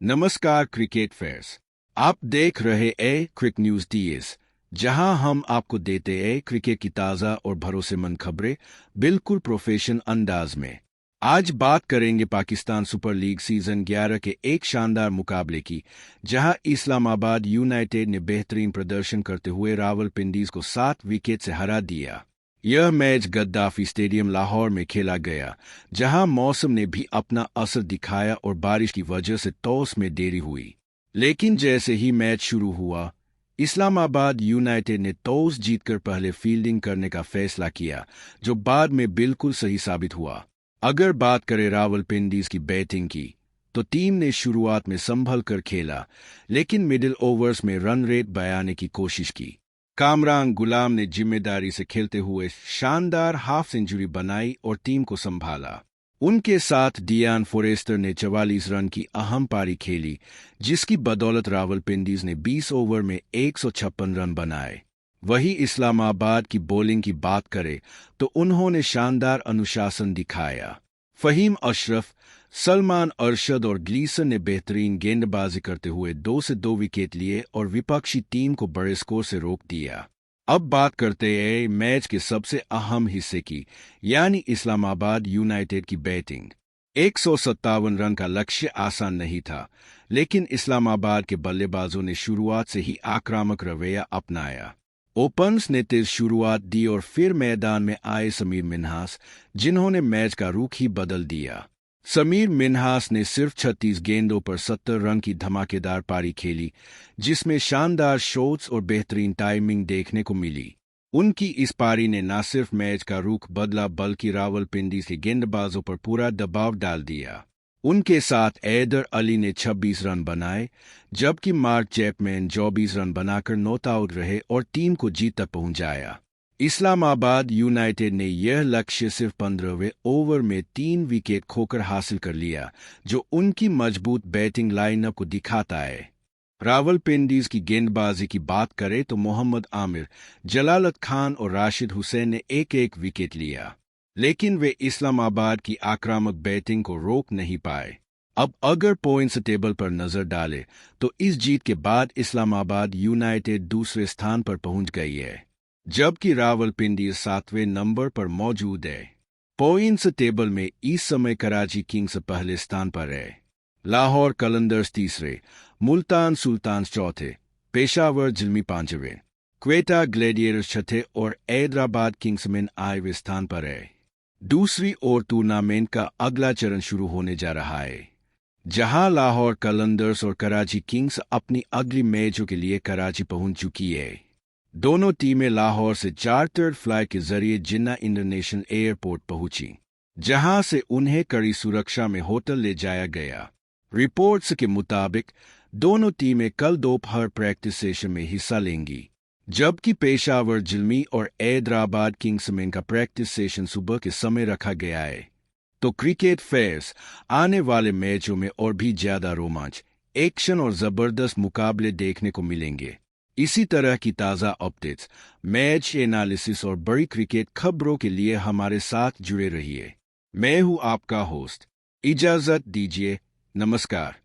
नमस्कार cricket fans. आप देख रहे ए क्रिक न्यूज टीएस, जहां हम आपको देते हैं क्रिकेट की ताज़ा और भरोसेमंद खबरें बिल्कुल प्रोफेशनल अंदाज में। आज बात करेंगे पाकिस्तान सुपर लीग सीजन 11 के एक शानदार मुकाबले की, जहां इस्लामाबाद यूनाइटेड ने बेहतरीन प्रदर्शन करते हुए रावलपिंडीज को 7 विकेट से हरा दिया। यह मैच गद्दाफी स्टेडियम लाहौर में खेला गया, जहां मौसम ने भी अपना असर दिखाया और बारिश की वजह से टॉस में देरी हुई। लेकिन जैसे ही मैच शुरू हुआ, इस्लामाबाद यूनाइटेड ने टॉस जीतकर पहले फील्डिंग करने का फैसला किया, जो बाद में बिल्कुल सही साबित हुआ। अगर बात करें रावलपिंडीज की बैटिंग की, तो टीम ने शुरुआत में संभल कर खेला, लेकिन मिडिल ओवर्स में रन रेट बढ़ाने की कोशिश की। कामरान गुलाम ने जिम्मेदारी से खेलते हुए शानदार हाफ सेंचुरी बनाई और टीम को संभाला। उनके साथ डियान फॉरेस्टर ने 44 रन की अहम पारी खेली, जिसकी बदौलत रावलपिंडीज ने 20 ओवर में 156 रन बनाए। वही इस्लामाबाद की बॉलिंग की बात करें तो उन्होंने शानदार अनुशासन दिखाया। फहीम अशरफ, सलमान अरशद और ग्लीसन ने बेहतरीन गेंदबाजी करते हुए 2 से 2 विकेट लिए और विपक्षी टीम को बड़े स्कोर से रोक दिया। अब बात करते हैं मैच के सबसे अहम हिस्से की, यानी इस्लामाबाद यूनाइटेड की बैटिंग। 157 रन का लक्ष्य आसान नहीं था, लेकिन इस्लामाबाद के बल्लेबाजों ने शुरुआत से ही आक्रामक रवैया अपनाया। ओपनर्स ने तेज शुरुआत दी और फिर मैदान में आए समीर मिन्हास, जिन्होंने मैच का रुख ही बदल दिया। समीर मिन्हास ने सिर्फ 36 गेंदों पर 70 रन की धमाकेदार पारी खेली, जिसमें शानदार शॉट्स और बेहतरीन टाइमिंग देखने को मिली। उनकी इस पारी ने न सिर्फ मैच का रुख बदला, बल्कि रावलपिंडी के गेंदबाजों पर पूरा दबाव डाल दिया। उनके साथ हैदर अली ने 26 रन बनाए, जबकि मार्क चैपमैन 24 रन बनाकर नॉट आउट रहे और टीम को जीत तक पहुंचाया। इस्लामाबाद यूनाइटेड ने यह लक्ष्य सिर्फ 15वें ओवर में 3 विकेट खोकर हासिल कर लिया, जो उनकी मजबूत बैटिंग लाइनअप को दिखाता है। रावलपिंडीज की गेंदबाजी की बात करें तो मोहम्मद आमिर, जलालत खान और राशिद हुसैन ने एक एक विकेट लिया, लेकिन वे इस्लामाबाद की आक्रामक बैटिंग को रोक नहीं पाए। अब अगर पॉइंट्स टेबल पर नजर डालें तो इस जीत के बाद इस्लामाबाद यूनाइटेड दूसरे स्थान पर पहुंच गई है, जबकि रावलपिंडी 7वें नंबर पर मौजूद है। पॉइंट्स टेबल में इस समय कराची किंग्स पहले स्थान पर है, लाहौर कलंदर्स तीसरे, मुल्तान सुल्तान्स चौथे, पेशावर जिल्मी पांचवें, क्वेटा ग्लैडिएटर्स छठे और हैदराबाद किंग्समैन 8वें स्थान पर है। दूसरी ओर टूर्नामेंट का अगला चरण शुरू होने जा रहा है, जहां लाहौर कलंदर्स और कराची किंग्स अपनी अगली मैचों के लिए कराची पहुंच चुकी है। दोनों टीमें लाहौर से चार्टर्ड फ्लाइट के जरिए जिन्ना इंटरनेशनल एयरपोर्ट पहुंची, जहां से उन्हें कड़ी सुरक्षा में होटल ले जाया गया। रिपोर्ट्स के मुताबिक दोनों टीमें कल दोपहर प्रैक्टिस सेशन में हिस्सा लेंगी, जबकि पेशावर जिल्मी और हैदराबाद किंग्समैन का प्रैक्टिस सेशन सुबह के समय रखा गया है। तो क्रिकेट फैंस, आने वाले मैचों में और भी ज्यादा रोमांच, एक्शन और जबरदस्त मुकाबले देखने को मिलेंगे। इसी तरह की ताज़ा अपडेट्स, मैच एनालिसिस और बड़ी क्रिकेट खबरों के लिए हमारे साथ जुड़े रहिए। मैं हूं आपका होस्ट, इजाजत दीजिए, नमस्कार।